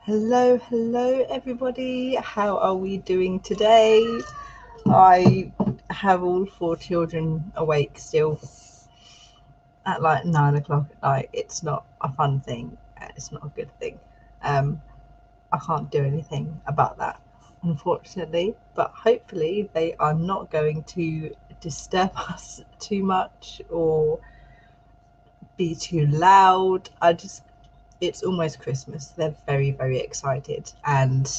Hello everybody. How are we doing today? I have all four children awake still at like 9 o'clock at night. It's not a fun thing. It's not a good thing. I can't do anything about that, unfortunately. But hopefully they are not going to disturb us too much or be too loud. It's almost Christmas. They're very excited, and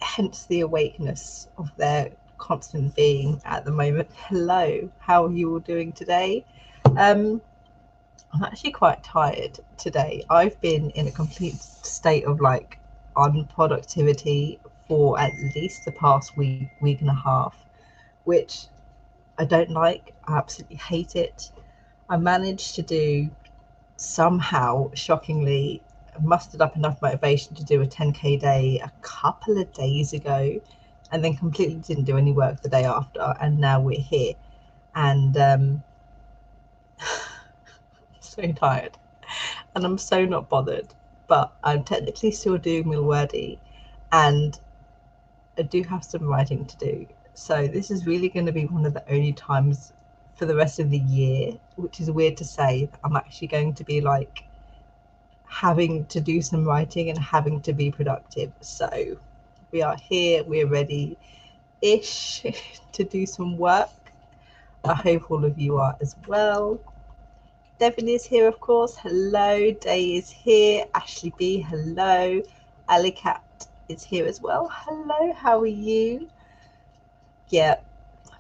hence the awakeness of their constant being at the moment. Hello, how are you all doing today? I'm actually quite tired today. I've been in a complete state of like unproductivity for at least the past week and a half, which I don't like. I absolutely hate it. I managed to do somehow, shockingly, mustered up enough motivation to do a 10k day a couple of days ago, and then completely didn't do any work the day after, and now we're here. And I'm so tired, and I'm so not bothered, but I'm technically still doing Milwordy, and I do have some writing to do. So this is really going to be one of the only times for the rest of the year, which is weird to say, that I'm actually going to be like having to do some writing and having to be productive. So we are here, we're ready ish to do some work. I hope all of you are as well. Devin is here, of course. Hello. Day is here. Ashley B, hello. Ali Cat is here as well. Hello, how are you? Yeah,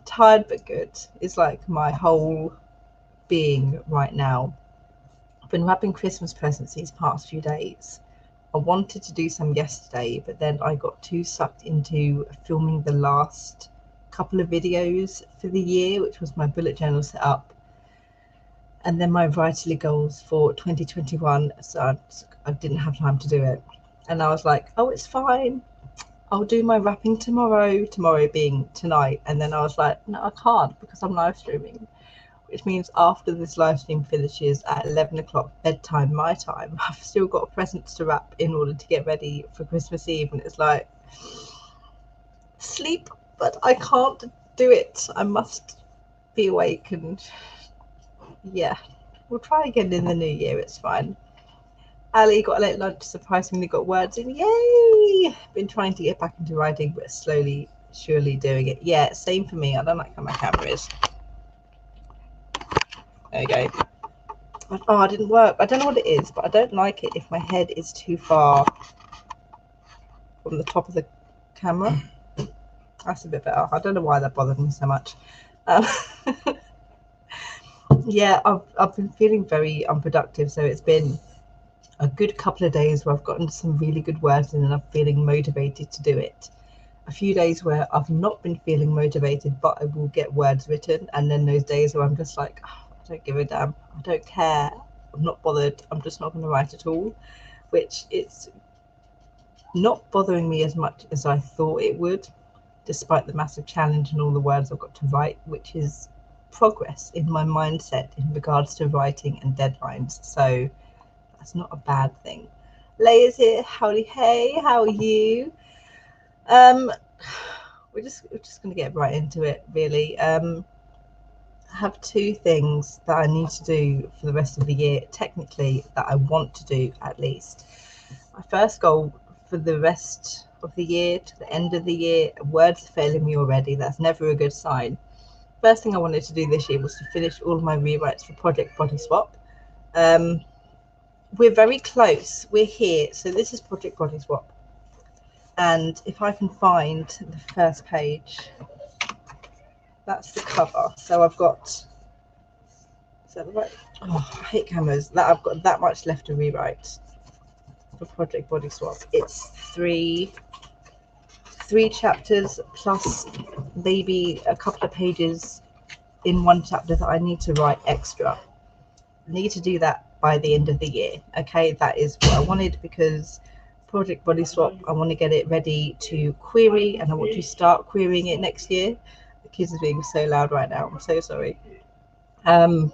tired but good. It's like my whole being right now. I've been wrapping Christmas presents these past few days. I wanted to do some yesterday, but then I got too sucked into filming the last couple of videos for the year, which was my bullet journal setup, and then my writerly goals for 2021. So I didn't have time to do it. And I was like, oh, it's fine. I'll do my wrapping tomorrow, tomorrow being tonight. And then I was like, no, I can't because I'm live streaming, which means after this live stream finishes at 11 o'clock bedtime, my time, I've still got presents to wrap in order to get ready for Christmas Eve. And it's like, sleep, but I can't do it. I must be awake, and yeah, we'll try again in the new year. It's fine. Ali got a late lunch, surprisingly got words in. Yay! Been trying to get back into writing, but slowly, surely doing it. Yeah, same for me. I don't like how my camera is. There you go. Oh, it didn't work. I don't know what it is, but I don't like it if my head is too far from the top of the camera. That's a bit better. I don't know why that bothered me so much. Yeah, I've been feeling very unproductive, so it's been a good couple of days where I've gotten some really good words in and I'm feeling motivated to do it. A few days where I've not been feeling motivated, but I will get words written, and then those days where I'm just like, oh, I don't give a damn, I don't care, I'm not bothered, I'm just not going to write at all, which it's not bothering me as much as I thought it would, despite the massive challenge and all the words I've got to write, which is progress in my mindset in regards to writing and deadlines. So that's not a bad thing. Leia's here. Howdy, hey, how are you? We're just gonna get right into it, really. I have two things that I need to do for the rest of the year, technically, that I want to do at least. My first goal for the rest of the year to the end of the year, words are failing me already. That's never a good sign. First thing I wanted to do this year was to finish all of my rewrites for Project Body Swap. We're very close. We're here. So this is Project Body Swap. And if I can find the first page, that's the cover. So I've got, is that the right? Oh, I hate cameras. That I've got that much left to rewrite for Project Body Swap. It's three chapters plus maybe a couple of pages in one chapter that I need to write extra. I need to do that by the end of the year. Okay, that is what I wanted, because Project Body Swap, I want to get it ready to query, and I want to start querying it next year. The kids are being so loud right now. I'm so sorry. Oh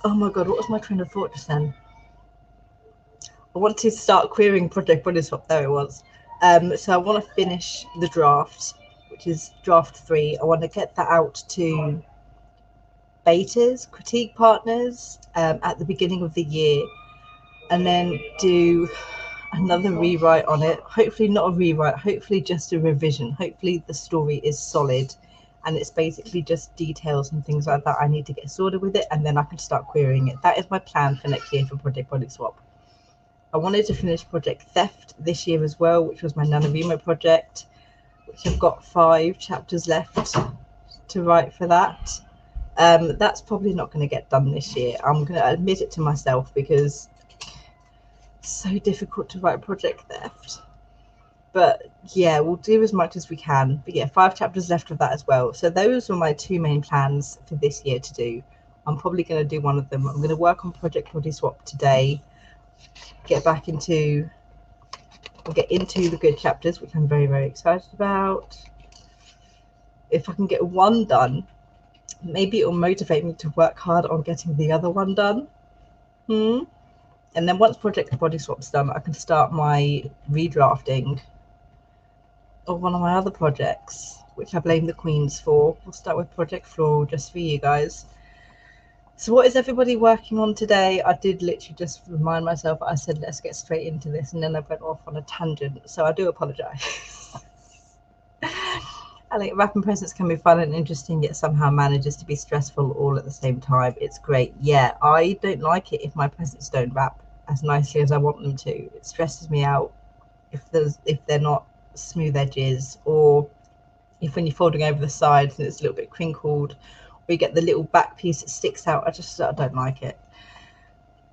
my god, what was my train of thought just then? I want to start querying Project Body Swap. There it was. So I want to finish the draft, which is draft 3. I want to get that out to betas, critique partners at the beginning of the year, and then do another rewrite on it. Hopefully not a rewrite, hopefully just a revision. Hopefully the story is solid and it's basically just details and things like that I need to get sorted with it, and then I can start querying it. That is my plan for next year for Project Body Swap. I wanted to finish Project Theft this year as well, which was my NaNoWriMo project, which I've got 5 chapters left to write for that. That's probably not going to get done this year. I'm going to admit it to myself because it's so difficult to write Project Theft. But yeah, we'll do as much as we can. But yeah, 5 chapters left of that as well. So those were my 2 main plans for this year to do. I'm probably going to do one of them. I'm going to work on Project Body Swap today, get into the good chapters, which I'm very, very excited about. If I can get one done, maybe it'll motivate me to work hard on getting the other one done. And then once Project Body Swap's done, I can start my redrafting of one of my other projects, which I blame the Queens for. We'll start with Project Floral just for you guys. So what is everybody working on today? I did literally just remind myself, I said, let's get straight into this, and then I went off on a tangent. So I do apologize. I think wrapping presents can be fun and interesting, yet somehow manages to be stressful all at the same time. It's great. Yeah, I don't like it if my presents don't wrap as nicely as I want them to. It stresses me out if they're not smooth edges, or if when you're folding over the sides and it's a little bit crinkled, or you get the little back piece that sticks out. I don't like it.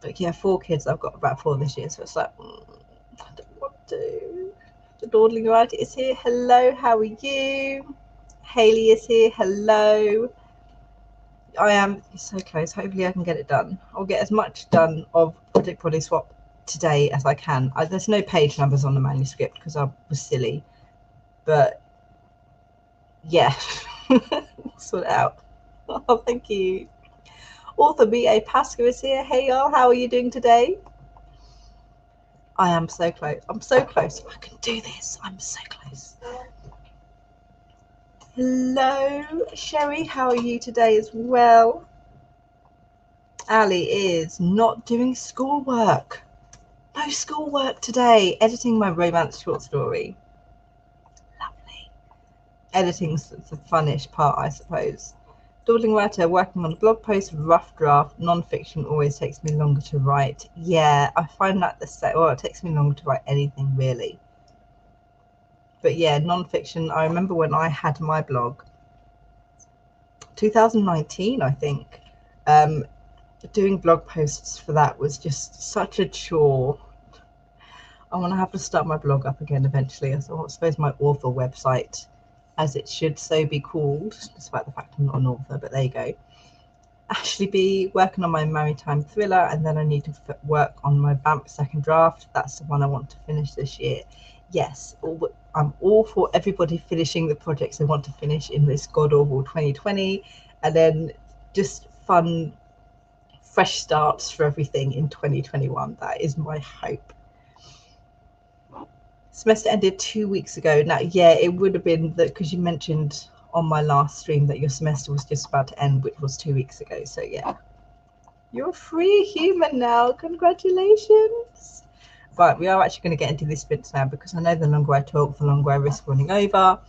But yeah, 4 kids I've got about 4 this year, so it's like I don't want to. The Dawdling Writer is here. Hello, how are you? Hayley is here. Hello. I am so close. Hopefully I can get it done. I'll get as much done of Project Body Swap today as I can. There's no page numbers on the manuscript because I was silly, but yeah, sort it out. Oh, thank you. Author B.A. Pascoe is here. Hey y'all, how are you doing today? I am so close. I'm so close. I can do this. I'm so close. Hello, Sherry. How are you today as well? Ali is not doing schoolwork. No schoolwork today. Editing my romance short story. Lovely. Editing's the funnish part, I suppose. Dawdling Writer, working on a blog post, rough draft, non-fiction always takes me longer to write. Yeah, I find that the same. Well, it takes me longer to write anything, really. But yeah, non-fiction, I remember when I had my blog, 2019, I think, doing blog posts for that was just such a chore. I want to have to start my blog up again eventually. I suppose my author website, as it should so be called, despite the fact I'm not an author, but there you go. Ashley B, working on my maritime thriller, and then I need to work on my BAMP second draft. That's the one I want to finish this year. Yes, I'm all for everybody finishing the projects they want to finish in this god-awful 2020, and then just fun, fresh starts for everything in 2021. That is my hope. Semester ended 2 weeks ago. Now, yeah, it would have been that because you mentioned on my last stream that your semester was just about to end, which was 2 weeks ago. So yeah, you're a free human now. Congratulations. Right, we are actually going to get into this sprints now, because I know the longer I talk, the longer I risk running over,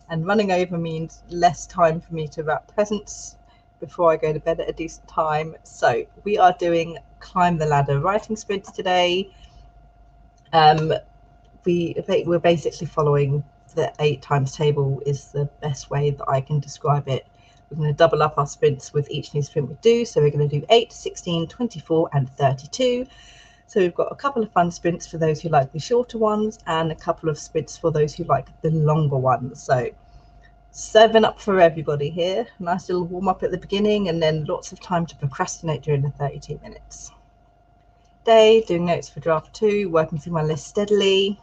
and running over means less time for me to wrap presents before I go to bed at a decent time. So we are doing Climb the Ladder writing sprints today. We're basically following the 8 times table is the best way that I can describe it. We're going to double up our sprints with each new sprint we do. So we're going to do 8, 16, 24 and 32. So we've got a couple of fun sprints for those who like the shorter ones, and a couple of sprints for those who like the longer ones. So 7 up for everybody here. Nice little warm up at the beginning, and then lots of time to procrastinate during the 32 minutes. Day, doing notes for draft 2, working through my list steadily.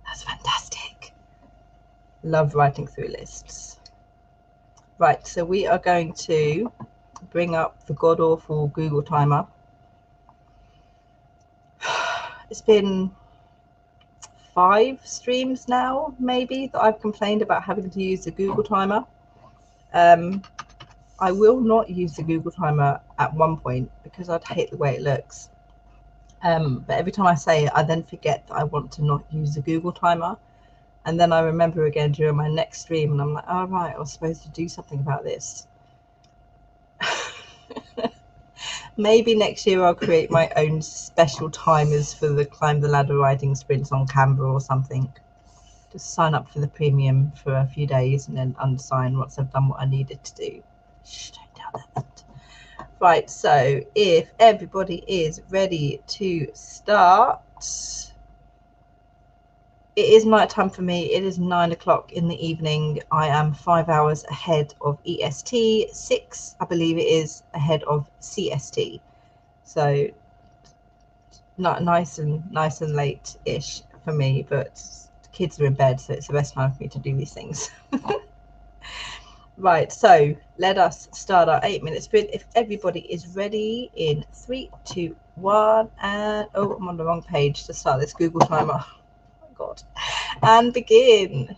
That's fantastic. Love writing through lists. Right, so we are going to bring up the god-awful Google timer. it's been 5 streams now, maybe, that I've complained about having to use the Google timer. I will not use the Google timer at one point because I'd hate the way it looks. But every time I say it, I then forget that I want to not use the Google timer. And then I remember again during my next stream, and I'm like, oh, right, I was supposed to do something about this. Maybe next year I'll create my own special timers for the Climb the Ladder riding sprints on Canva or something. Just sign up for the premium for a few days and then unsign once I've done what I needed to do. Shh, don't tell that. Right, so if everybody is ready to start, it is night time for me. It is 9 o'clock in the evening. I am 5 hours ahead of EST, 6, I believe it is, ahead of CST. So not nice and late-ish for me, but the kids are in bed, so it's the best time for me to do these things. Right, so let us start our 8-minute sprint. If everybody is ready, in 3, 2, 1, and oh, I'm on the wrong page to start this Google timer. Oh my God. And begin.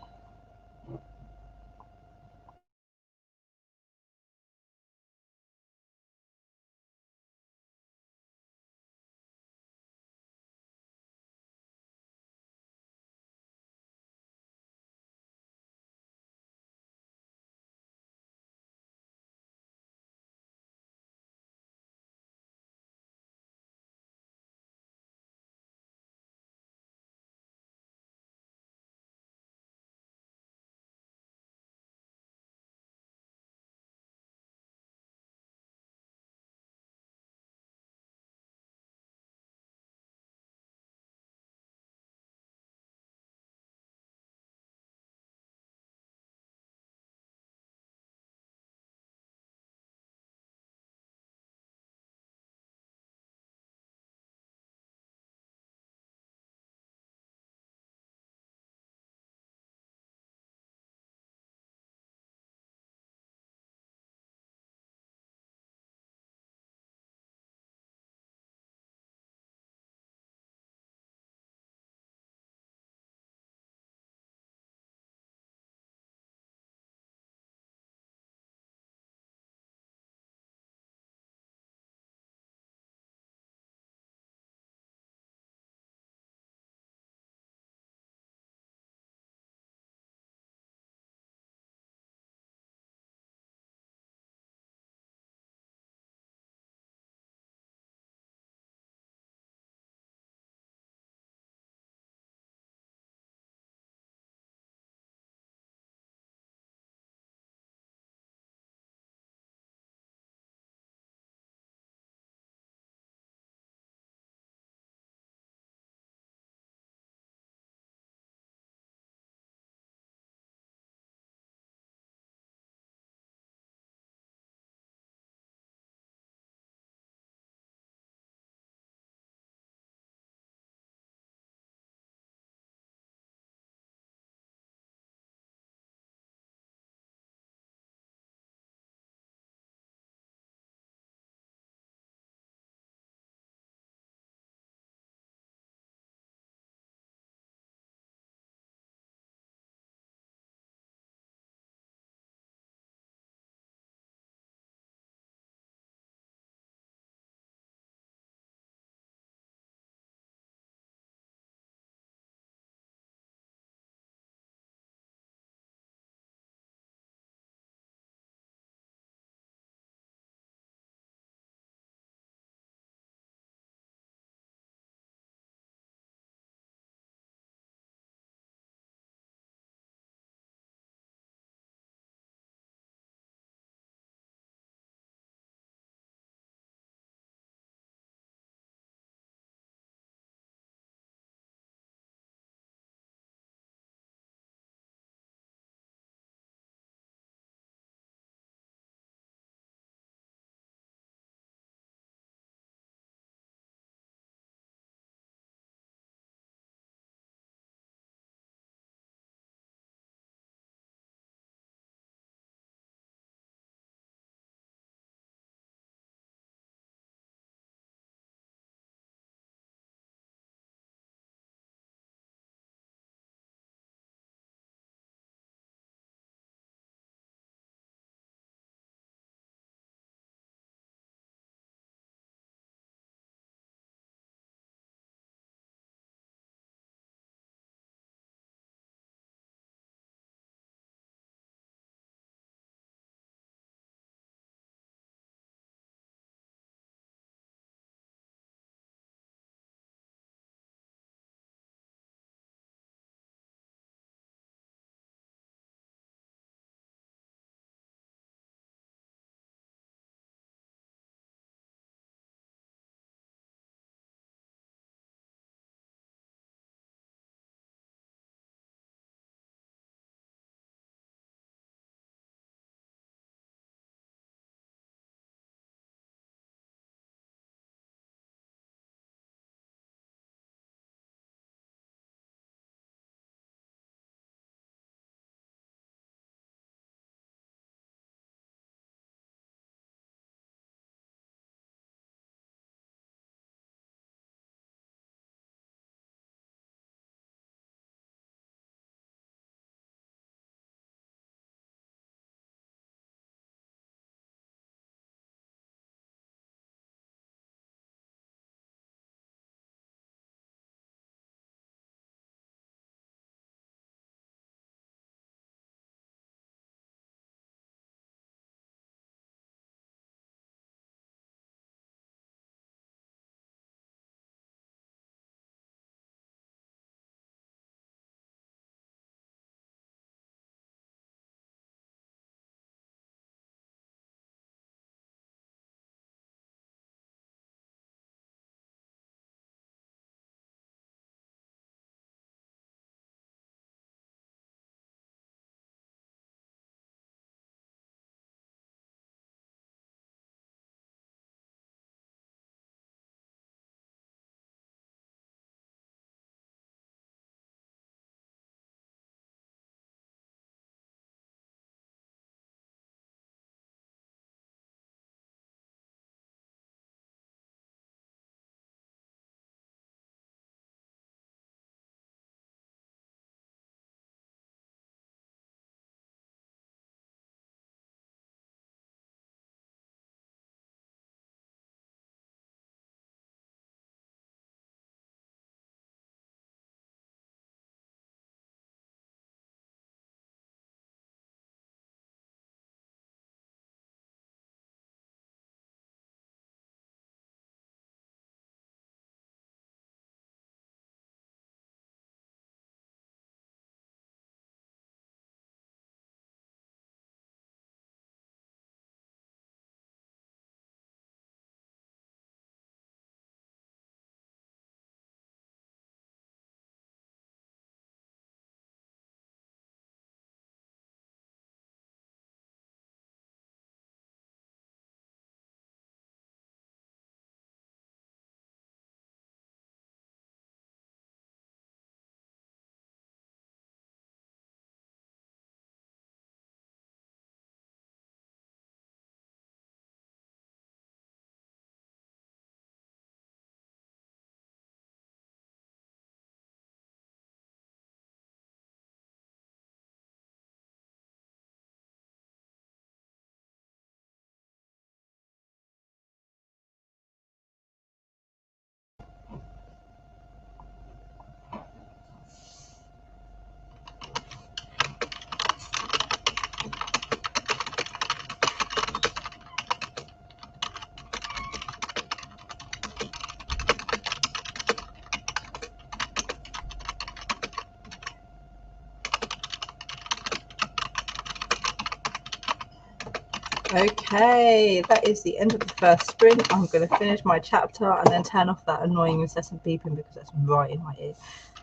Okay, that is the end of the first sprint. I'm going to finish my chapter and then turn off that annoying incessant beeping because that's right in my ear.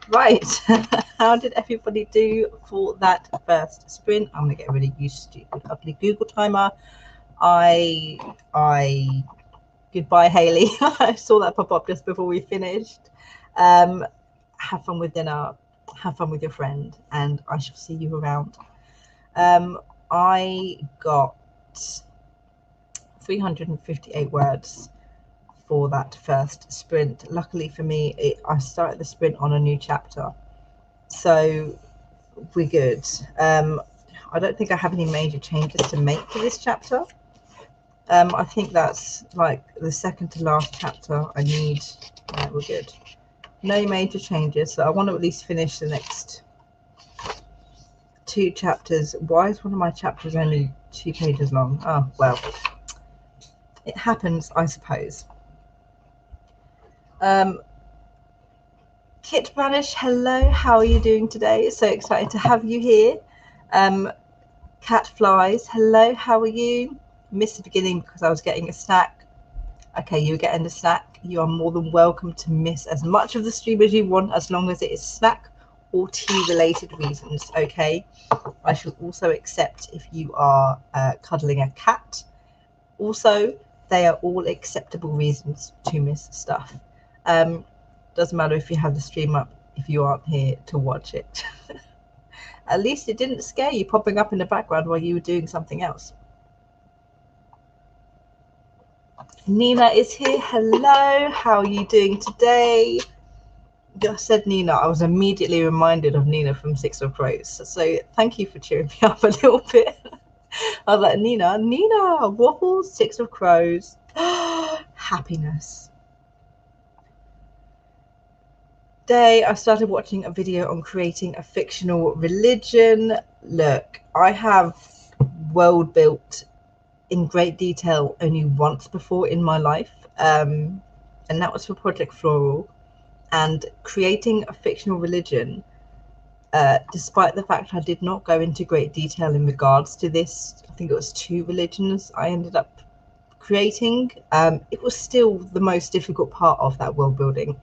Right, how did everybody do for that first sprint? I'm going to get really used to stupid, ugly Google timer. Goodbye, Haley. I saw that pop up just before we finished. Have fun with dinner, have fun with your friend, and I shall see you around. I got 358 words for that first sprint. Luckily for me, I started the sprint on a new chapter, so we're good. I don't think I have any major changes to make to this chapter. I think that's like the second to last chapter. I need, we're good. No major changes, so I want to at least finish the next 2 chapters. Why is one of my chapters only 2 pages long? Oh, well, it happens, I suppose. Kit Branish, hello, how are you doing today? So excited to have you here. Cat Flies, hello, how are you? Missed the beginning because I was getting a snack. Okay, you were getting a snack. You are more than welcome to miss as much of the stream as you want, as long as it is snack or tea related reasons. Okay, I shall also accept if you are cuddling a cat. Also, they are all acceptable reasons to miss stuff. Doesn't matter if you have the stream up if you aren't here to watch it. At least it didn't scare you popping up in the background while you were doing something else. Nina is here. Hello, how are you doing today? Just said Nina. I was immediately reminded of Nina from Six of Crows. So thank you for cheering me up a little bit. I was like, Nina, Waffles, Six of Crows, happiness. Today I started watching a video on creating a fictional religion. Look, I have world built in great detail only once before in my life, and that was for Project Floral. And creating a fictional religion, despite the fact I did not go into great detail in regards to this, I think it was 2 religions I ended up creating, it was still the most difficult part of that world building,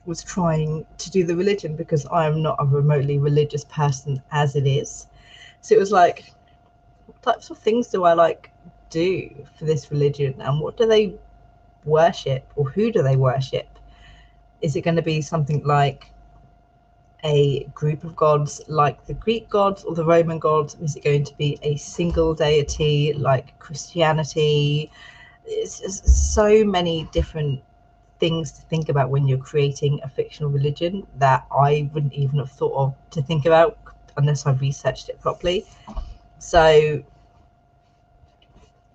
was trying to do the religion, because I'm not a remotely religious person as it is. So it was like, what types of things do I like do for this religion, and what do they worship, or who do they worship? Is it going to be something like a group of gods like the Greek gods or the Roman gods? Is it going to be a single deity like Christianity? It's so many different things to think about when you're creating a fictional religion that I wouldn't even have thought of to think about unless I researched it properly. So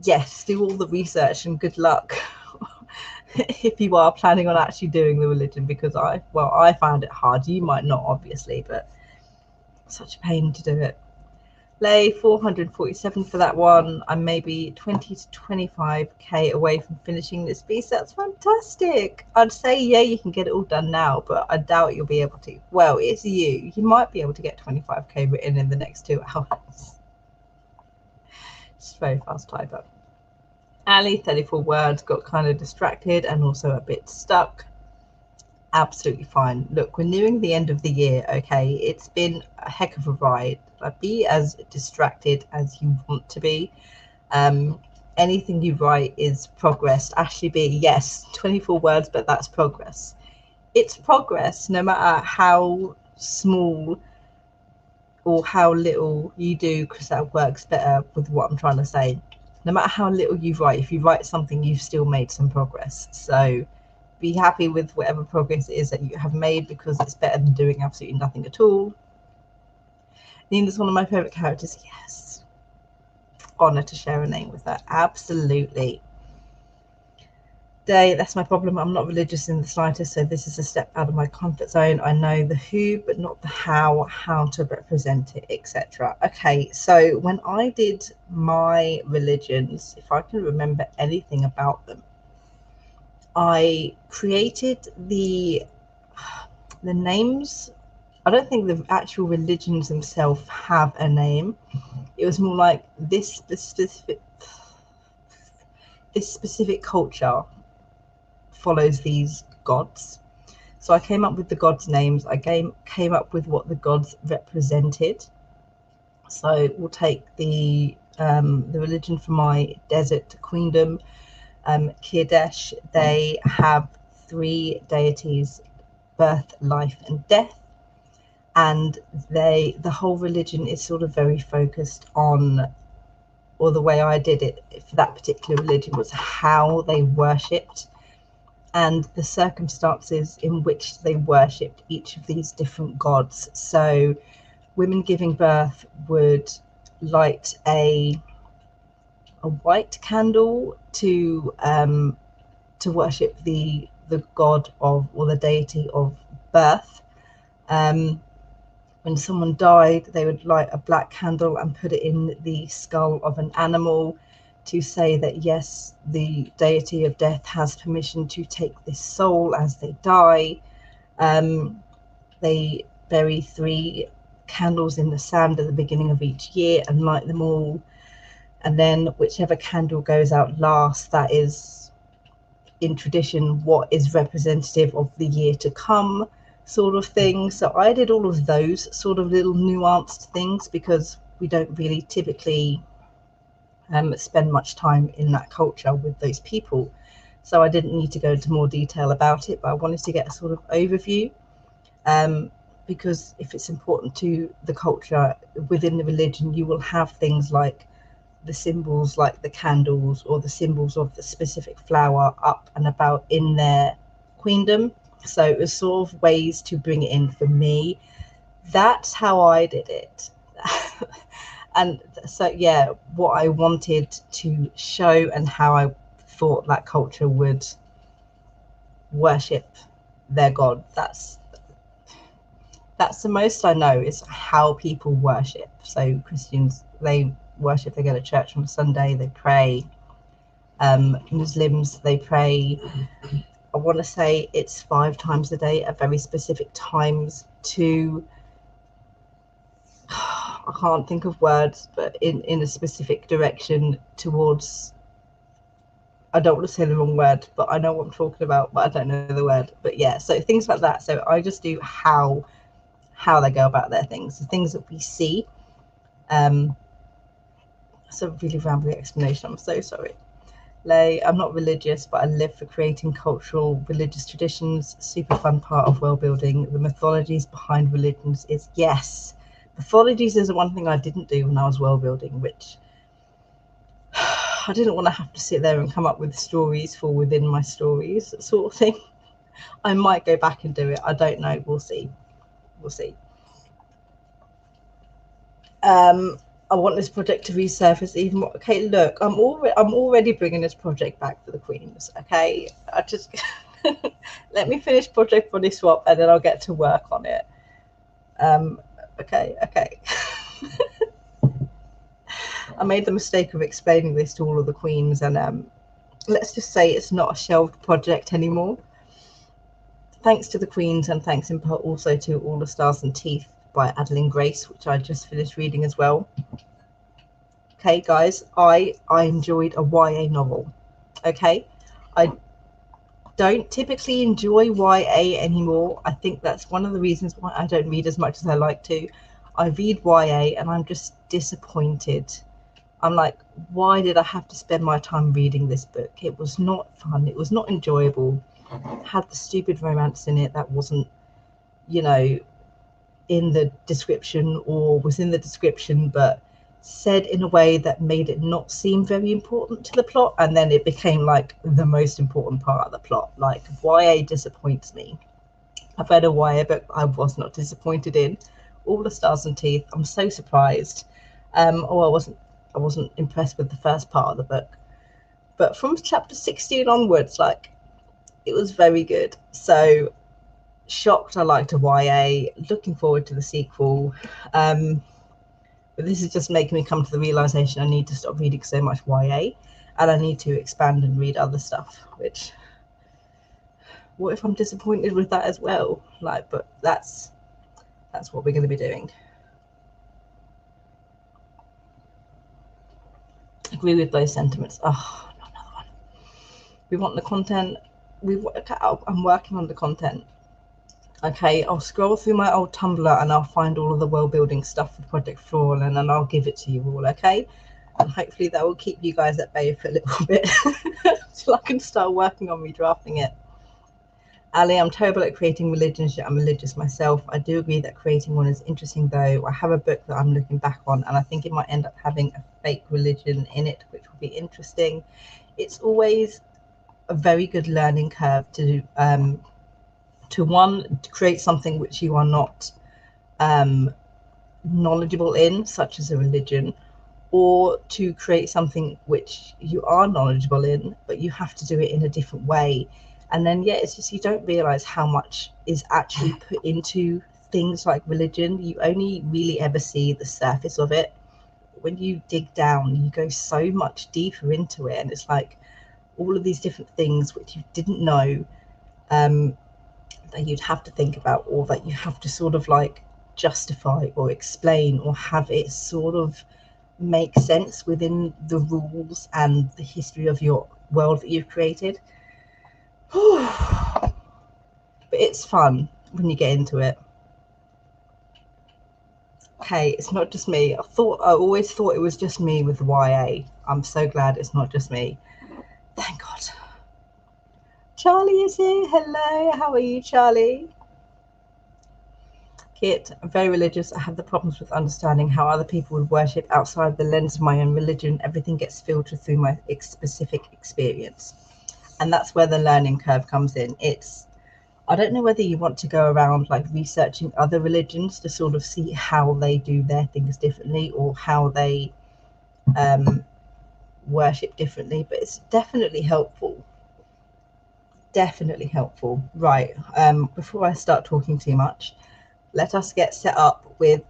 yes, do all the research and good luck if you are planning on actually doing the religion, because I found it hard. You might not, obviously, but such a pain to do it. Lay 447 for that one. I'm maybe 20 to 25k away from finishing this piece. That's fantastic. I'd say, yeah, you can get it all done now, but I doubt you'll be able to. Well, it's you. You might be able to get 25k written in the next 2 hours. It's very fast typer. Ali, 34 words, got kind of distracted and also a bit stuck. Absolutely fine. Look, we're nearing the end of the year, okay? It's been a heck of a ride. Be as distracted as you want to be. Anything you write is progress. Ashley B, yes, 24 words, but that's progress. It's progress, no matter how small or how little you do, because that works better with what I'm trying to say. No matter how little you write, if you write something, you've still made some progress. So be happy with whatever progress it is that you have made, because it's better than doing absolutely nothing at all. Nina's one of my favorite characters. Yes. Honor to share a name with her. Absolutely. That's my problem. I'm not religious in the slightest, so this is a step out of my comfort zone. I know the who, but not the how to represent it, etc. Okay, so when I did my religions, if I can remember anything about them, I created the names. I don't think the actual religions themselves have a name. It was more like this specific this specific culture follows these gods. So I came up with the gods' names. I came up with what the gods represented. So we'll take the religion for my desert queendom, Kirdesh. They have 3 deities: birth, life, and death. And the whole religion is sort of very focused on, or the way I did it for that particular religion was how they worshipped and the circumstances in which they worshipped each of these different gods. So women giving birth would light a white candle to worship the god of, or the deity of birth. When someone died, they would light a black candle and put it in the skull of an animal to say that, yes, the deity of death has permission to take this soul as they die. They bury 3 candles in the sand at the beginning of each year and light them all. And then whichever candle goes out last, that is, in tradition, what is representative of the year to come, sort of thing. So I did all of those sort of little nuanced things because we don't really typically spend much time in that culture with those people. So I didn't need to go into more detail about it, but I wanted to get a sort of overview, because if it's important to the culture within the religion, you will have things like the symbols, like the candles or the symbols of the specific flower up and about in their queendom. So it was sort of ways to bring it in for me. That's how I did it. And so, yeah, what I wanted to show and how I thought that culture would worship their god. That's the most I know, is how people worship. So Christians, they worship, they go to church on a Sunday, they pray. Muslims, they pray, I want to say it's 5 times a day at very specific times to, I can't think of words, but in a specific direction towards, I don't want to say the wrong word, but I know what I'm talking about, but I don't know the word. But yeah, so things like that. So I just do how they go about their things, the things that we see. It's a really rambling explanation, I'm so sorry. I'm not religious, but I live for creating cultural religious traditions. Super fun part of world building. The mythologies behind religions is, yes, mythologies is the one thing I didn't do when I was world building, which I didn't want to have to sit there and come up with stories for within my stories, sort of thing. I might go back and do it. I don't know. We'll see. I want this project to resurface even more. Okay, look, I'm already bringing this project back for the Queens. Okay, I just let me finish Project Body Swap and then I'll get to work on it. Okay. I made the mistake of explaining this to all of the Queens, and let's just say it's not a shelved project anymore. Thanks to the Queens, and thanks in part also to All the Stars and Teeth by Adeline Grace, which I just finished reading as well. Okay, guys, I enjoyed a YA novel. Okay, I don't typically enjoy YA anymore. I think that's one of the reasons why I don't read as much as I like to. I read YA and I'm just disappointed. I'm like, why did I have to spend my time reading this book? It was not fun. It was not enjoyable. It had the stupid romance in it that wasn't, in the description, or was in the description, but said in a way that made it not seem very important to the plot, and then it became like the most important part of the plot. Like, YA disappoints me. I've read a YA book I was not disappointed in. All the Stars and Teeth. I'm so surprised. I wasn't impressed with the first part of the book, but from chapter 16 onwards, like, it was very good. So shocked I liked a YA. Looking forward to the sequel. But this is just making me come to the realization I need to stop reading so much YA, and I need to expand and read other stuff, which, what if I'm disappointed with that as well? Like, but that's what we're going to be doing. Agree with those sentiments. Oh, not another one. We want the content. I'm working on the content. Okay, I'll scroll through my old Tumblr and I'll find all of the world building stuff for Project Floral, and then I'll give it to you all, okay? And hopefully that will keep you guys at bay for a little bit till I can start working on redrafting it. Ali, I'm terrible at creating religions, yet I'm religious myself. I do agree that creating one is interesting, though. I have a book that I'm looking back on, and I think it might end up having a fake religion in it, which will be interesting. It's always a very good learning curve to create something which you are not knowledgeable in, such as a religion, or to create something which you are knowledgeable in, but you have to do it in a different way. And then, yeah, it's just you don't realize how much is actually put into things like religion. You only really ever see the surface of it. When you dig down, you go so much deeper into it, and it's like all of these different things which you didn't know that you'd have to think about, or that you have to sort of like justify or explain or have it sort of make sense within the rules and the history of your world that you've created. But it's fun when you get into it. Okay, it's not just me. I always thought it was just me with the YA. I'm so glad it's not just me. Thank God. Charlie is here. Hello, how are you, Charlie? Kit, I'm very religious. I have the problems with understanding how other people would worship outside the lens of my own religion. Everything gets filtered through my specific experience. And that's where the learning curve comes in. I don't know whether you want to go around like researching other religions to sort of see how they do their things differently, or how they worship differently, but it's definitely helpful. Definitely helpful. Right. Before I start talking too much, let us get set up with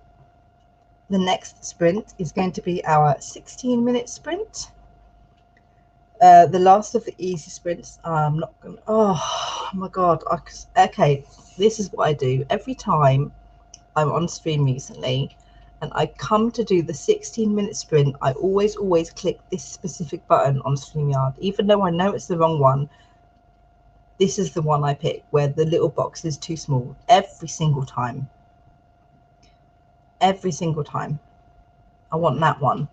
the next sprint. Is going to be our 16-minute sprint. The last of the easy sprints. I'm not gonna. Oh my god. Okay, this is what I do every time I'm on stream recently, and I come to do the 16-minute sprint. I always click this specific button on StreamYard, even though I know it's the wrong one. This is the one I pick, where the little box is too small. Every single time. Every single time. I want that one.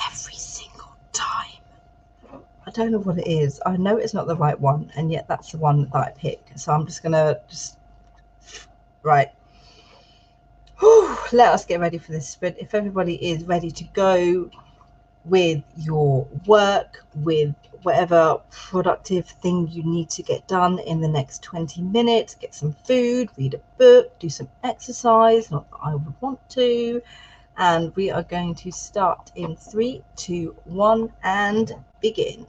Every single time. I don't know what it is. I know it's not the right one, and yet that's the one that I pick. So I'm just gonna right. Whew, let us get ready for this sprint. If everybody is ready to go with your work, with whatever productive thing you need to get done in the next 20 minutes, get some food, read a book, do some exercise, not that I would want to. And we are going to start in 3, 2, 1, and begin.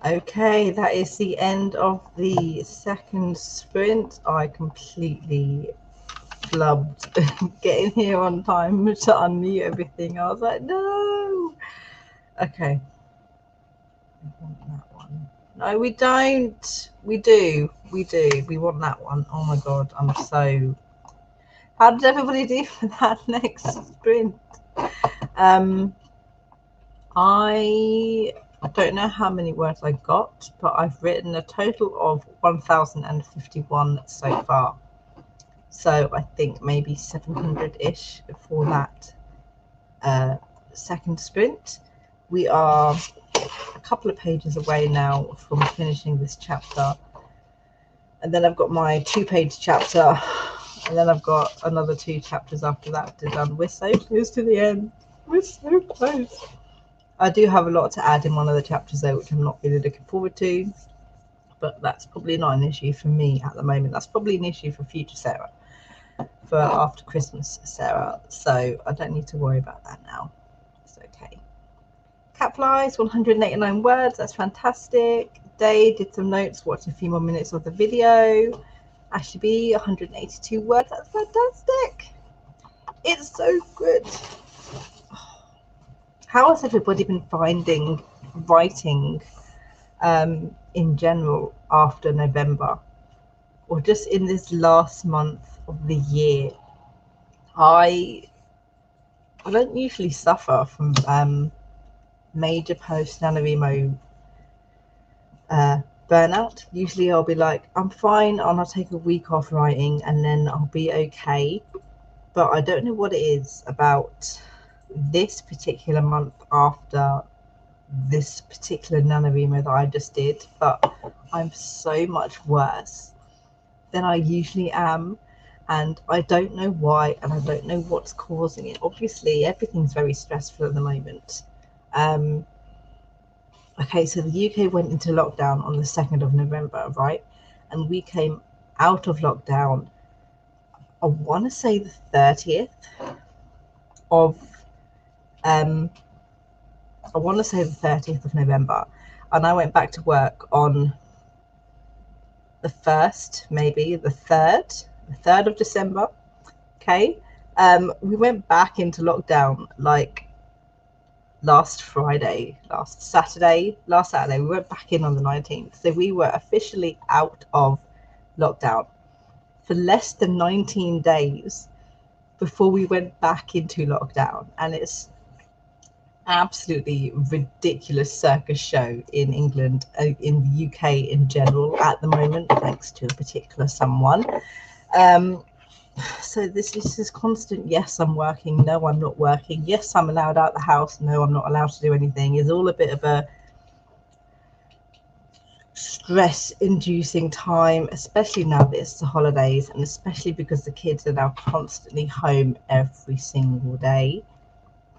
Okay, that is the end of the second sprint. I completely flubbed getting here on time to unmute everything. I was like, no. Okay. I want that one. No, we don't. We do. We do. We want that one. Oh my god, I'm so... How did everybody do for that next sprint? I don't know how many words I got, but I've written a total of 1,051 so far. So I think maybe 700-ish for that second sprint. We are a couple of pages away now from finishing this chapter. And then I've got my 2-page chapter. And then I've got another 2 chapters after that to done. We're so close to the end. We're so close. I do have a lot to add in one of the chapters though, which I'm not really looking forward to. But that's probably not an issue for me at the moment. That's probably an issue for future Sarah. For after Christmas Sarah. So I don't need to worry about that now. It's okay. Capitalized 189 words. That's fantastic. Day did some notes, watched a few more minutes of the video. Ashley B, 182 words. That's fantastic. It's so good. How has everybody been finding writing in general after November, or just in this last month of the year? I don't usually suffer from major post NaNoWriMo burnout. Usually I'll be like, I'm fine and I'll take a week off writing and then I'll be okay. But I don't know what it is about this particular month after this particular NaNoWriMo that I just did, but I'm so much worse than I usually am, and I don't know why, and I don't know what's causing it. Obviously everything's very stressful at the moment. Okay, so the UK went into lockdown on the 2nd of November, right? And we came out of lockdown, I want to say the 30th of November, and I went back to work on the 1st, maybe the 3rd of December. Okay, we went back into lockdown like last Saturday. We went back in on the 19th, so we were officially out of lockdown for less than 19 days before we went back into lockdown. And it's absolutely ridiculous circus show in England, in the UK in general at the moment, thanks to a particular someone. So this is this constant, yes, I'm working, no, I'm not working, yes, I'm allowed out the house, no, I'm not allowed to do anything, is all a bit of a stress-inducing time, especially now that it's the holidays, and especially because the kids are now constantly home every single day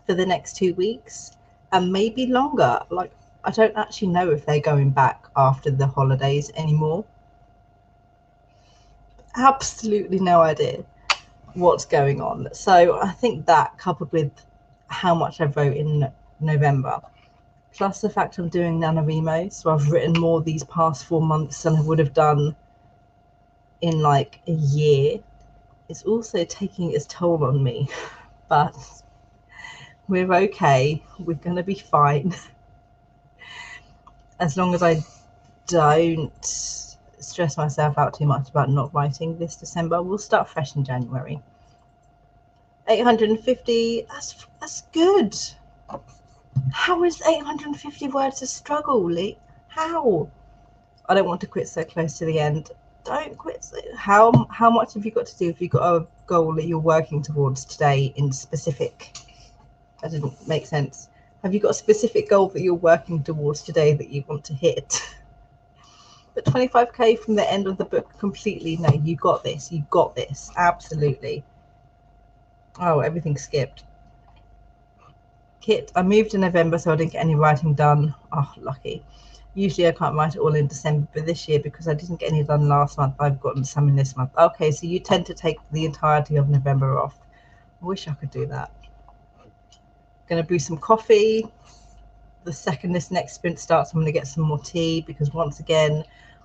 for the next 2 weeks, and maybe longer. Like, I don't actually know if they're going back after the holidays anymore. Absolutely no idea what's going on. So I think that, coupled with how much I wrote in November, plus the fact I'm doing NaNoWriMo, so I've written more these past 4 months than I would have done in like a year, it's also taking its toll on me. But we're okay, we're gonna be fine. As long as I don't stress myself out too much about not writing this December. We'll start fresh in January. 850, that's good. How is 850 words a struggle, Lee? How? I don't want to quit so close to the end. Don't quit. How much have you got to do? If you've got a goal that you're working towards today in specific? That didn't make sense. Have you got a specific goal that you're working towards today that you want to hit? But 25k from the end of the book completely, no, you got this. You got this. Absolutely. Oh, everything skipped. Kit, I moved in November, so I didn't get any writing done. Oh, lucky. Usually I can't write it all in December, but this year, because I didn't get any done last month, I've gotten some in this month. Okay, so you tend to take the entirety of November off. I wish I could do that. Gonna brew some coffee. the second this next sprint starts, I'm going to get some more tea, because once again,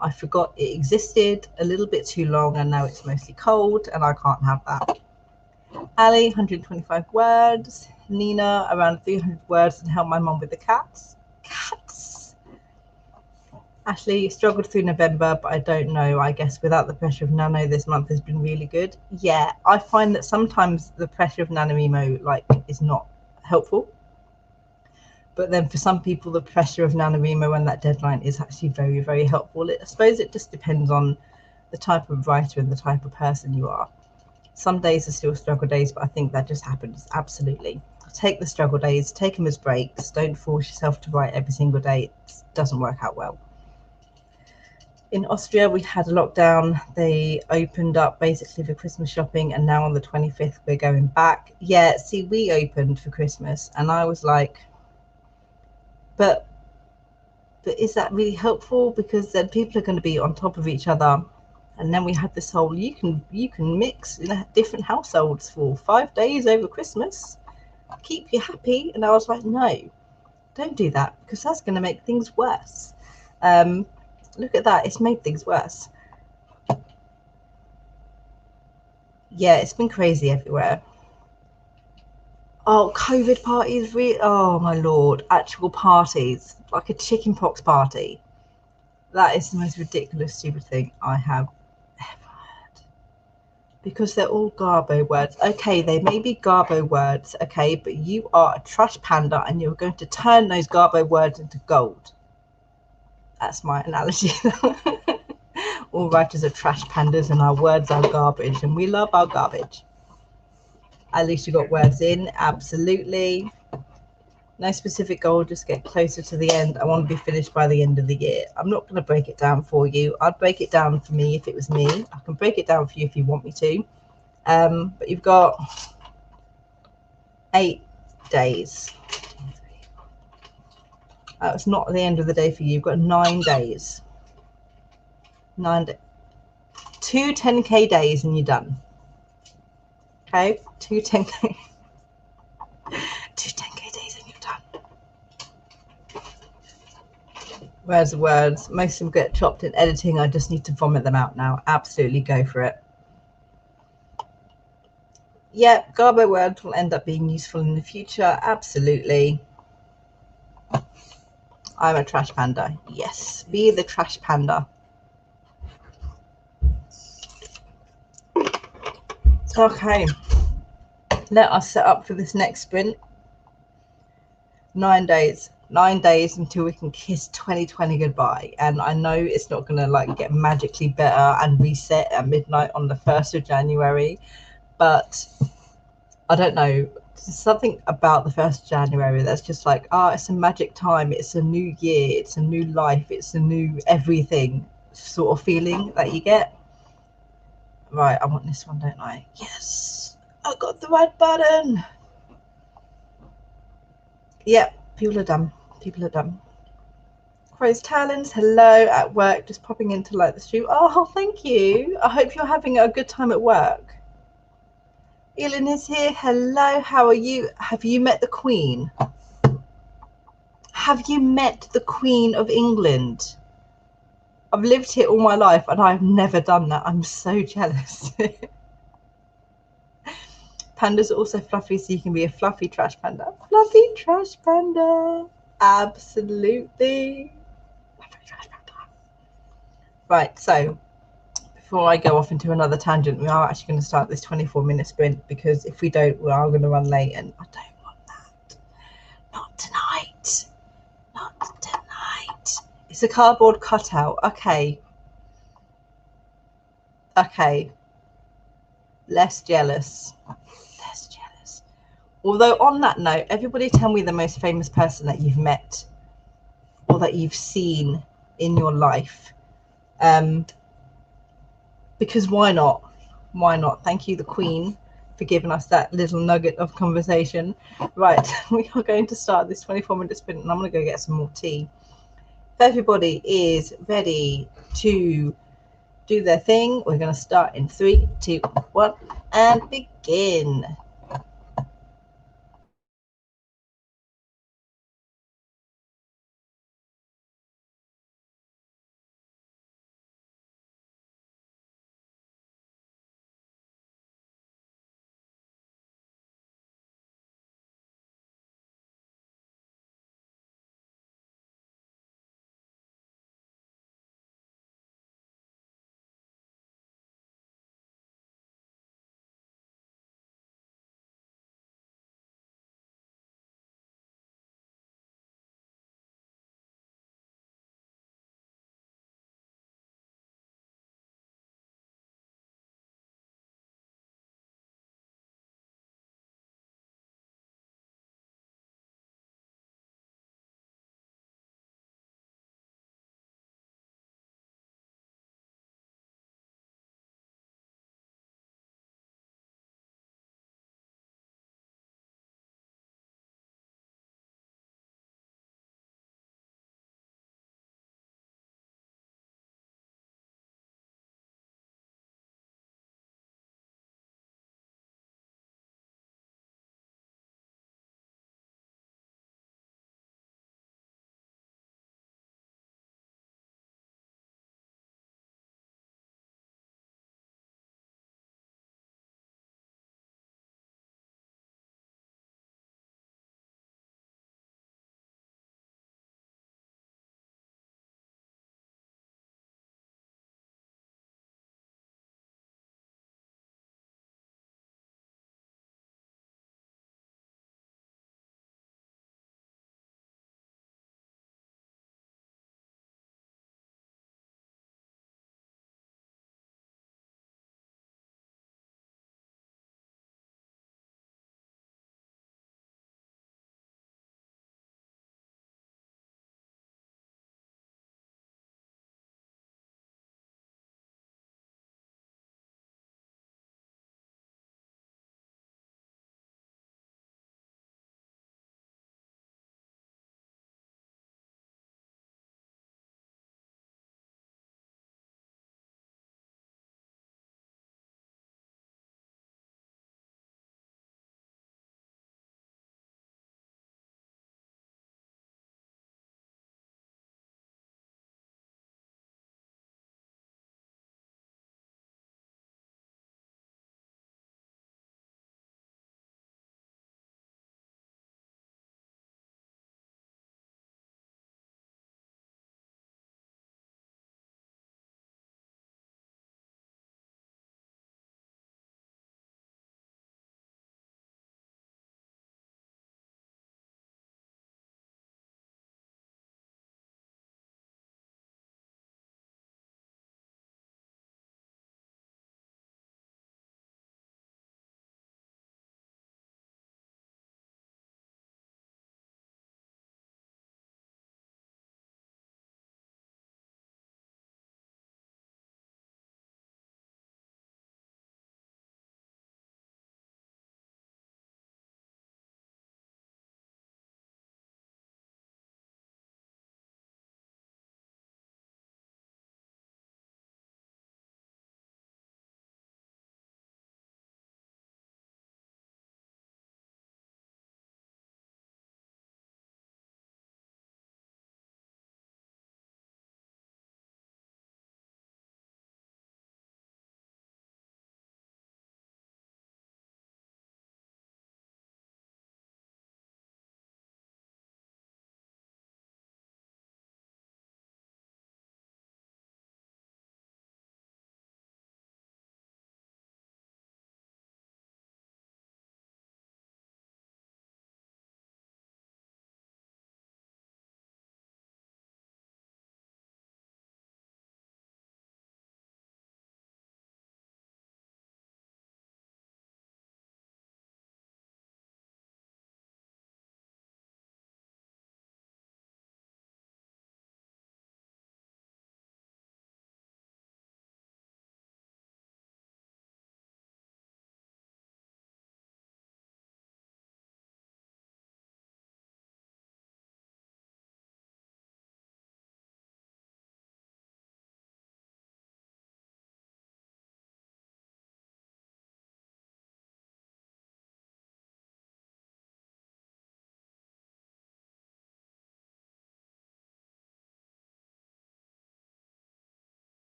I forgot it existed a little bit too long, and now it's mostly cold, and I can't have that. Ali, 125 words. Nina, around 300 words, and help my mom with the cats. Cats. Ashley, struggled through November, but I don't know. I guess without the pressure of Nano, this month has been really good. Yeah, I find that sometimes the pressure of NaNoWriMo like is not helpful. But then for some people, the pressure of NaNoWriMo and that deadline is actually very, very helpful. I suppose it just depends on the type of writer and the type of person you are. Some days are still struggle days, but I think that just happens. Absolutely. Take the struggle days, take them as breaks. Don't force yourself to write every single day. It doesn't work out well. In Austria, we had a lockdown. They opened up basically for Christmas shopping, and now on the 25th, we're going back. Yeah, see, we opened for Christmas, and I was like, but is that really helpful? Because then people are going to be on top of each other. And then we had this whole, you can mix different households for 5 days over Christmas, keep you happy. And I was like, no, don't do that, because that's going to make things worse. Look at that, it's made things worse. Yeah, it's been crazy everywhere. Oh, COVID parties, oh my lord, actual parties, like a chickenpox party. That is the most ridiculous, stupid thing I have ever heard. Because they're all Garbo words. Okay, they may be Garbo words, okay, but you are a trash panda and you're going to turn those Garbo words into gold. That's my analogy. All writers are trash pandas and our words are garbage, and we love our garbage. At least you got words in, absolutely. No specific goal, just get closer to the end. I want to be finished by the end of the year. I'm not going to break it down for you. I'd break it down for me if it was me. I can break it down for you if you want me to. But you've got 8 days. It's not the end of the day for you. You've got 9 days. 9 days. 2 10K days and you're done. Okay? 2 10K. 2 10K days and you're done. Where's the words? Most of them get chopped in editing. I just need to vomit them out now. Absolutely go for it. Yeah, Garbo words will end up being useful in the future. Absolutely. I'm a trash panda. Yes, be the trash panda. Okay, let us set up for this next sprint. 9 days. 9 days until we can kiss 2020 goodbye. And I know it's not going to like get magically better and reset at midnight on the 1st of January, but I don't know. There's something about the 1st of January that's just like, it's a magic time. It's a new year. It's a new life. It's a new everything sort of feeling that you get. Right, I want this one, don't I? Yes, I got the right button. Yep, people are dumb. People are dumb. Crow's Talons, hello at work, just popping in to like the stream. Oh, thank you. I hope you're having a good time at work. Elin is here. Hello, how are you? Have you met the Queen? Have you met the Queen of England? I've lived here all my life and I've never done that. I'm so jealous. Pandas are also fluffy, so you can be a fluffy trash panda. Fluffy trash panda. Absolutely. Fluffy trash panda. Right, so before I go off into another tangent, we are actually going to start this 24-minute sprint, because if we don't, we are going to run late, and I don't want that. Not tonight. Not tonight. It's a cardboard cutout. Okay. Okay. Less jealous. Less jealous. Although on that note, everybody tell me the most famous person that you've met or that you've seen in your life. Because why not? Why not? Thank you, the Queen, for giving us that little nugget of conversation. Right, we are going to start this 24-minute sprint, and I'm going to go get some more tea. If everybody is ready to do their thing, we're going to start in 3, 2, 1, and begin.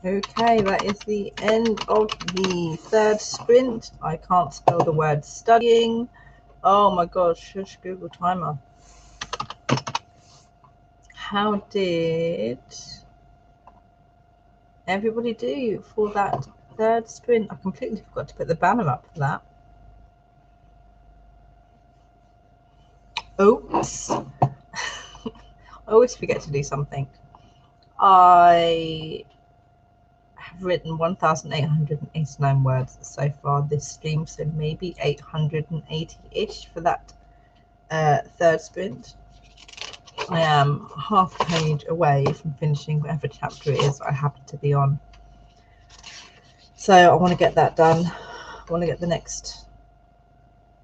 Okay, that is the end of the third sprint. I can't spell the word studying. Oh my gosh, shush Google timer. How did everybody do for that third sprint? I completely forgot to put the banner up for that. Oops. I always forget to do something. I have written 1,889 words so far this stream, so maybe 880-ish for that third sprint. I am half a page away from finishing whatever chapter it is I happen to be on. So I want to get that done. I want to get the next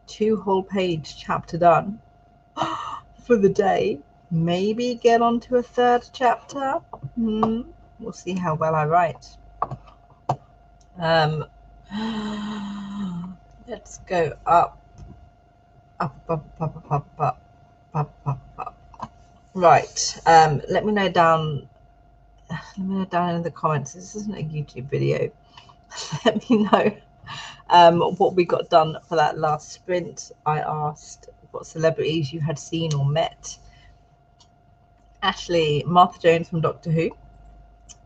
2 whole page chapter done for the day. Maybe get on to a third chapter. We'll see how well I write. Let's go up. Right. Let me know down in the comments. This isn't a YouTube video. Let me know what we got done for that last sprint. I asked what celebrities you had seen or met. Ashley, Martha Jones from Doctor Who.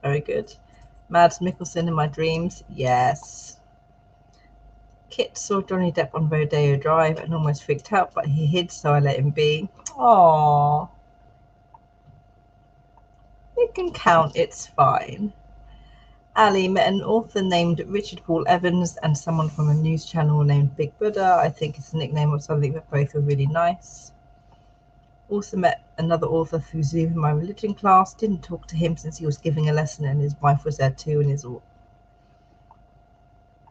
Very good. Mads Mikkelsen in my dreams. Yes. Kit saw Johnny Depp on Rodeo Drive and almost freaked out, but he hid, so I let him be. Aww. It can count, it's fine. Ali met an author named Richard Paul Evans and someone from a news channel named Big Buddha. I think it's a nickname of something, but both were really nice. Also met another author through Zoom in my religion class. Didn't talk to him since he was giving a lesson and his wife was there too, and his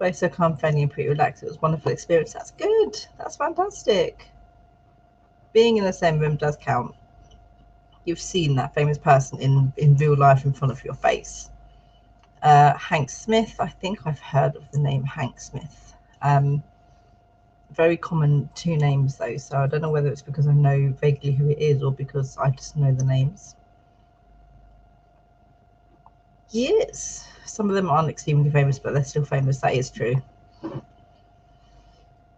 both so calm, friendly, and pretty relaxed. It was a wonderful experience. That's good. That's fantastic. Being in the same room does count. You've seen that famous person in real life in front of your face. Hank Smith. I think I've heard of the name Hank Smith. Very common 2 names though, so I don't know whether it's because I know vaguely who it is or because I just know the names. Yes, some of them aren't extremely famous, but they're still famous. That is true.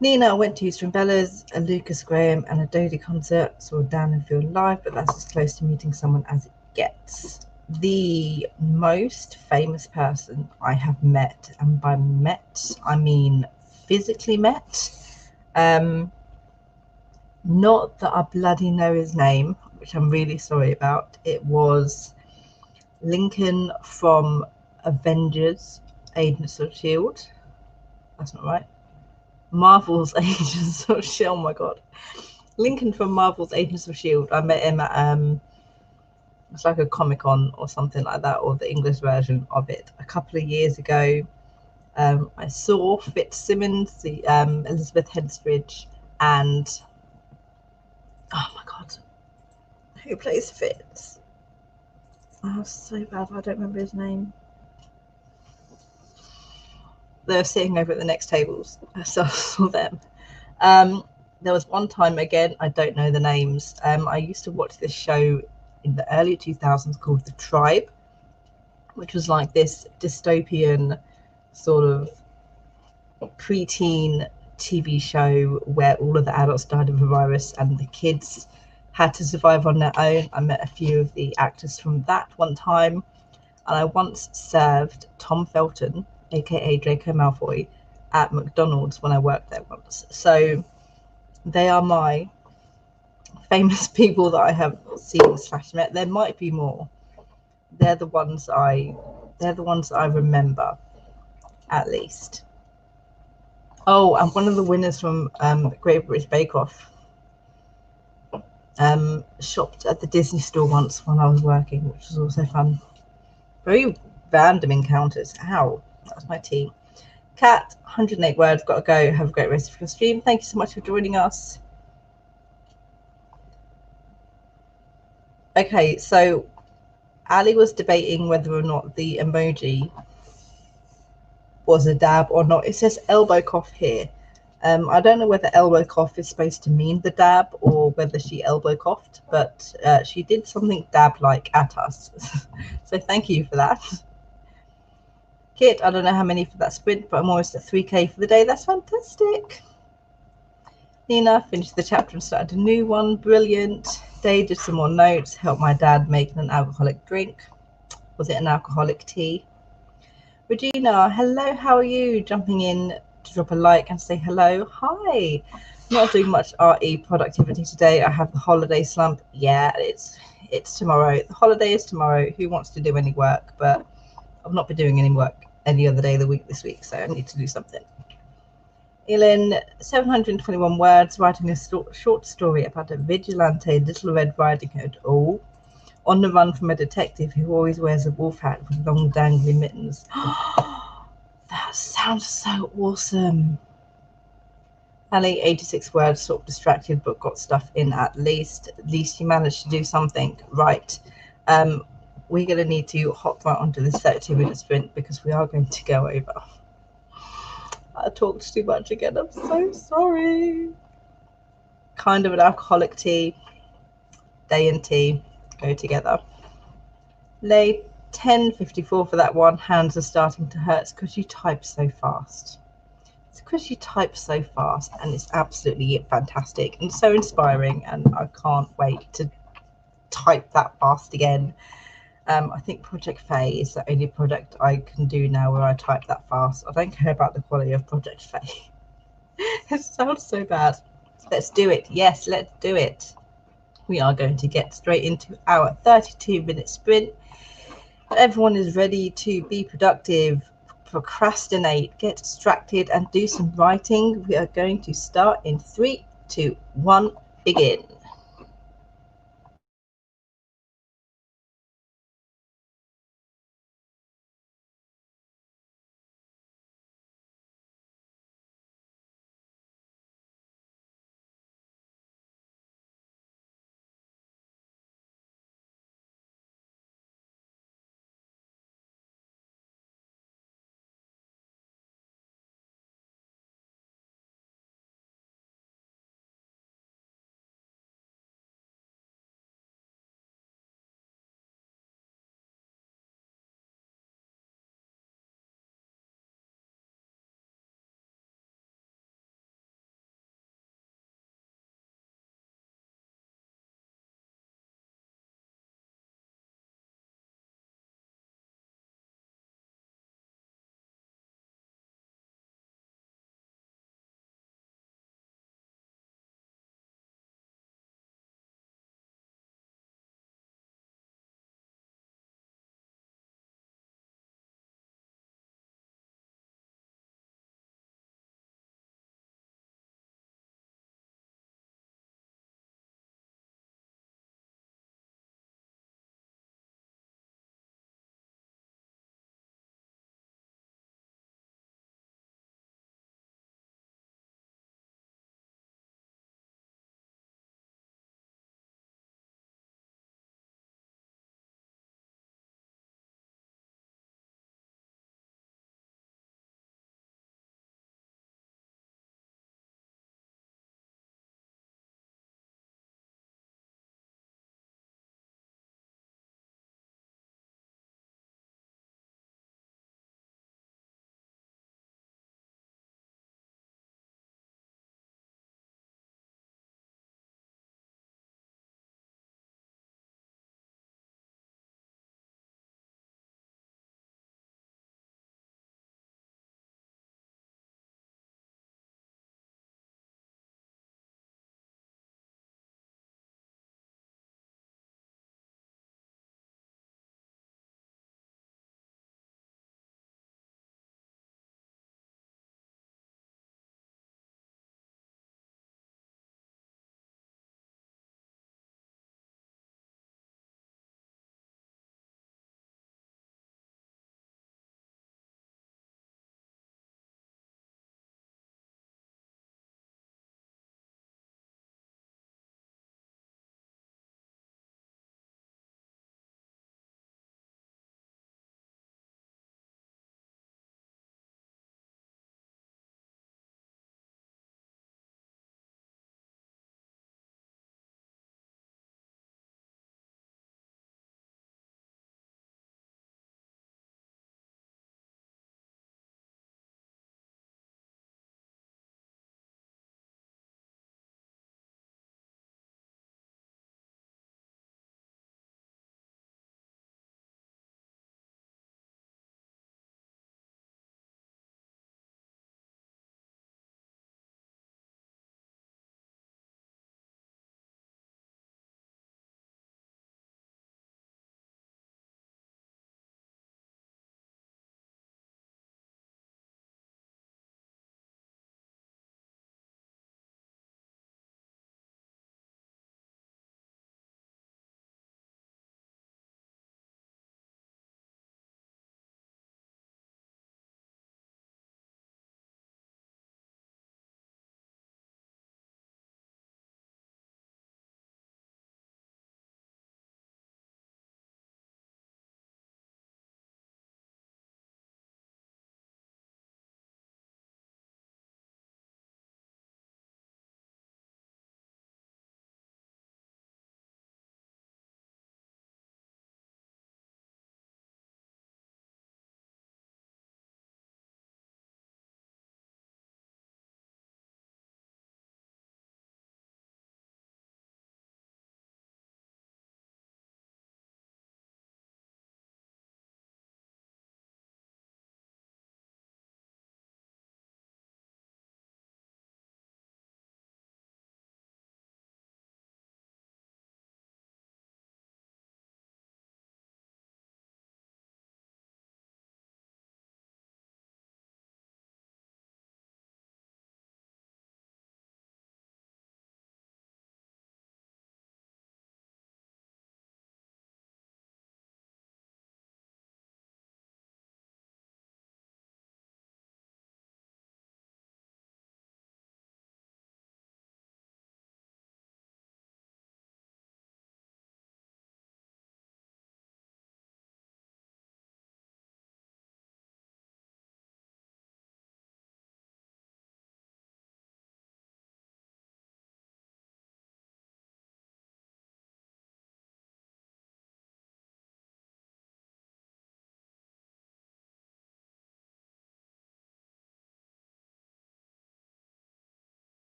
Nina went to Houston Bellas, a Lucas Graham and a Dodie concert, saw Dan and Phil live, but that's as close to meeting someone as it gets. The most famous person I have met, and by met I mean physically met, not that I bloody know his name, which I'm really sorry about. It was Lincoln from Avengers Agents of S.H.I.E.L.D. That's not right. Marvel's Agents of S.H.I.E.L.D. Oh my god. Lincoln from Marvel's Agents of S.H.I.E.L.D. I met him at it's like a Comic-Con or something like that, or the English version of it, a couple of years ago. I saw Fitzsimmons, the Elizabeth Henstridge, and oh my god, who plays Fitz? Oh, so bad, I don't remember his name. They were sitting over at the next tables, so I saw them. There was one time, again, I don't know the names. I used to watch this show in the early 2000s called The Tribe, which was like this dystopian sort of preteen TV show where all of the adults died of a virus and the kids had to survive on their own. I met a few of the actors from that one time, and I once served Tom Felton, aka Draco Malfoy, at McDonald's when I worked there once. So they are my famous people that I have seen / met. There might be more. They're the ones I remember, at least. Oh, and one of the winners from Great British Bake Off shopped at the Disney store once when I was working, which was also fun. Very random encounters. Ow, that was my tea. Kat, 108 words, gotta go. Have a great rest of your stream. Thank you so much for joining us. Okay, so Ali was debating whether or not the emoji was a dab or not. It says elbow cough here. I don't know whether elbow cough is supposed to mean the dab or whether she elbow coughed, but she did something dab-like at us. So thank you for that. Kit, I don't know how many for that sprint, but I'm almost at 3k for the day. That's fantastic. Nina finished the chapter and started a new one. Brilliant. Day did some more notes. Helped my dad make an alcoholic drink. Was it an alcoholic tea? Regina, hello, how are you? Jumping in to drop a like and say hello. Hi. Not doing much RE productivity today. I have the holiday slump. Yeah, it's tomorrow. The holiday is tomorrow. Who wants to do any work? But I've not been doing any work any other day of the week this week, so I need to do something. Elin, 721 words, writing a short story about a vigilante Little Red Riding Hood. Oh, on the run from a detective who always wears a wolf hat with long dangly mittens. That sounds so awesome. Ali, 86 words, sort of distracted, but got stuff in at least. At least you managed to do something. Right. We're going to need to hop right onto this 32-minute sprint because we are going to go over. I talked too much again. I'm so sorry. Kind of an alcoholic tea. Day and tea go together. Lay 10:54 for that one. Hands are starting to hurt because you type so fast. It's because you type so fast, and it's absolutely fantastic and so inspiring, and I can't wait to type that fast again. I think Project Faye is the only project I can do now where I type that fast. I don't care about the quality of Project Faye. It sounds so bad. Let's do it. Yes, let's do it. We are going to get straight into our 32-minute sprint. Everyone is ready to be productive, procrastinate, get distracted, and do some writing. We are going to start in 3, 2, 1, begin.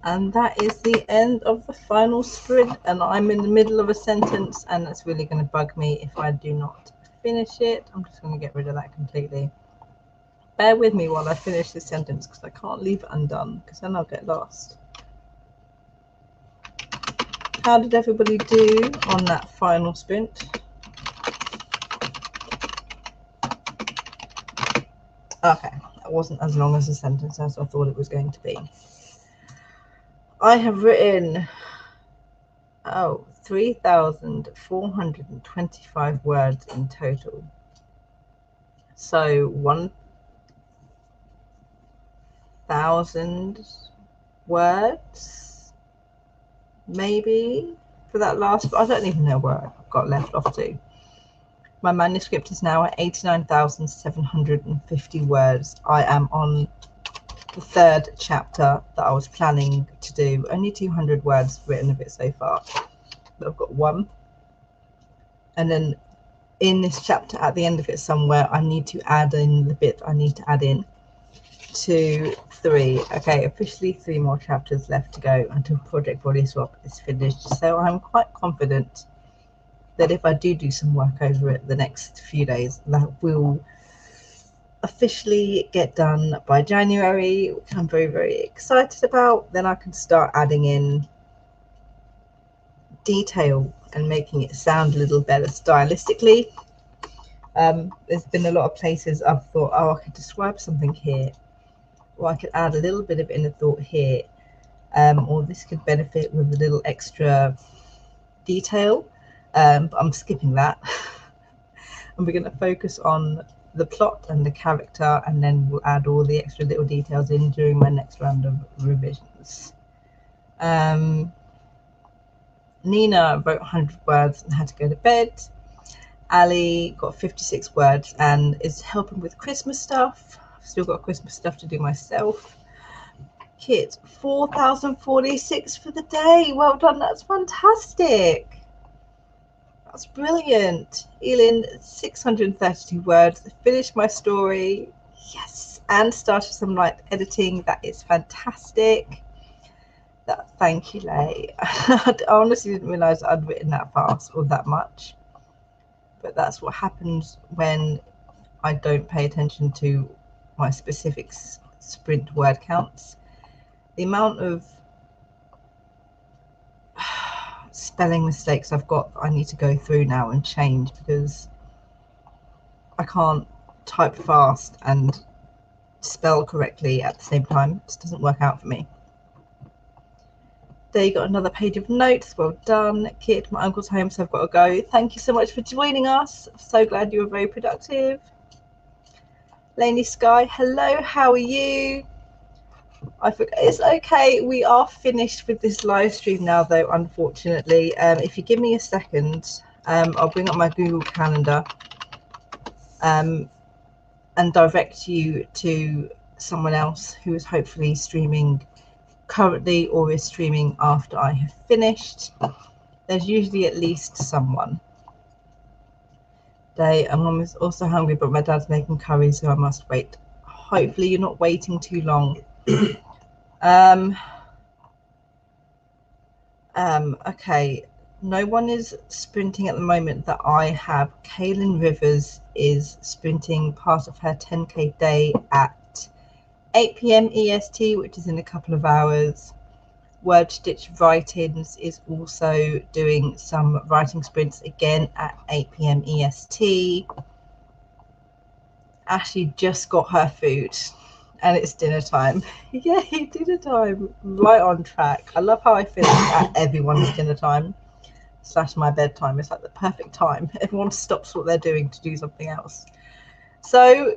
And that is the end of the final sprint, and I'm in the middle of a sentence, and that's really going to bug me if I do not finish it. I'm just going to get rid of that completely. Bear with me while I finish this sentence, because I can't leave it undone, because then I'll get lost. How did everybody do on that final sprint? Okay, that wasn't as long as a sentence as I thought it was going to be. I have written 3,425 words in total. So 1,000 words, maybe, for that last. I don't even know where I've got left off to. My manuscript is now at 89,750 words. I am on the third chapter that I was planning to do. Only 200 words written of it so far, but I've got one. And then in this chapter, at the end of it somewhere, I need to add in the bit I need to add in. 2, 3. Okay, officially 3 more chapters left to go until Project Body Swap is finished. So I'm quite confident that if I do some work over it the next few days, that will officially get done by January, which I'm very, very excited about. Then I can start adding in detail and making it sound a little better stylistically. There's been a lot of places I've thought, oh, I could describe something here, or I could add a little bit of inner thought here, or this could benefit with a little extra detail, but I'm skipping that. And we're going to focus on the plot and the character, and then we'll add all the extra little details in during my next round of revisions. Nina wrote 100 words and had to go to bed. Ali got 56 words and is helping with Christmas stuff. I've still got Christmas stuff to do myself. Kit, 4,046 for the day. Well done, that's fantastic. That's brilliant. Elin, 632 words. Finished my story. Yes. And started some light editing. That is fantastic. Thank you, Lay. I honestly didn't realise I'd written that fast or that much. But that's what happens when I don't pay attention to my specific sprint word counts. The amount of spelling mistakes I've got, I need to go through now and change, because I can't type fast and spell correctly at the same time. It just doesn't work out for me. There you got another page of notes. Well done, Kit. My uncle's home, so I've got to go. Thank you so much for joining us. I'm so glad you were very productive. Laney Sky, hello, how are you? I forgot. It's okay. We are finished with this live stream now, though, unfortunately. If you give me a second, I'll bring up my Google Calendar and direct you to someone else who is hopefully streaming currently or is streaming after I have finished. There's usually at least someone. My mum is also hungry, but my dad's making curry, so I must wait. Hopefully you're not waiting too long. Okay, no one is sprinting at the moment that I have. Kaylin Rivers is sprinting part of her 10k day at 8 p.m. EST, which is in a couple of hours. Word Stitch Write-ins is also doing some writing sprints again at 8 p.m. EST. Ashley just got her food and it's dinner time. Yay, dinner time. Right on track. I love how I feel at everyone's dinner time / my bedtime. It's like the perfect time. Everyone stops what they're doing to do something else. So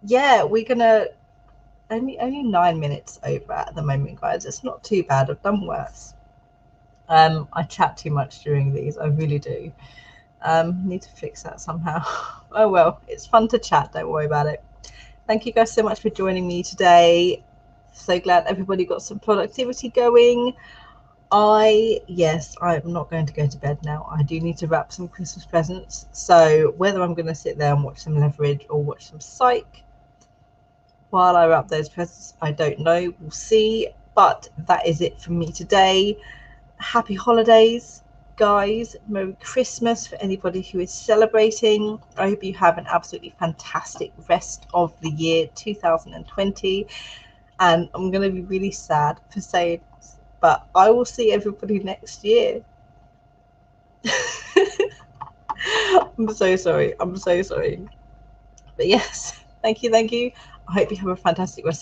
yeah, we're gonna only 9 minutes over at the moment, guys. It's not too bad. I've done worse. I chat too much during these, I really do. Need to fix that somehow. Oh well, it's fun to chat, don't worry about it. Thank you guys so much for joining me today. So glad everybody got some productivity going. Yes, I'm not going to go to bed now. I do need to wrap some Christmas presents. So whether I'm going to sit there and watch some Leverage or watch some Psych while I wrap those presents, I don't know. We'll see. But that is it from me today. Happy holidays, guys. Merry Christmas for anybody who is celebrating. I hope you have an absolutely fantastic rest of the year 2020. And I'm going to be really sad for saying this, but I will see everybody next year. I'm so sorry. I'm so sorry. But yes, thank you. I hope you have a fantastic rest of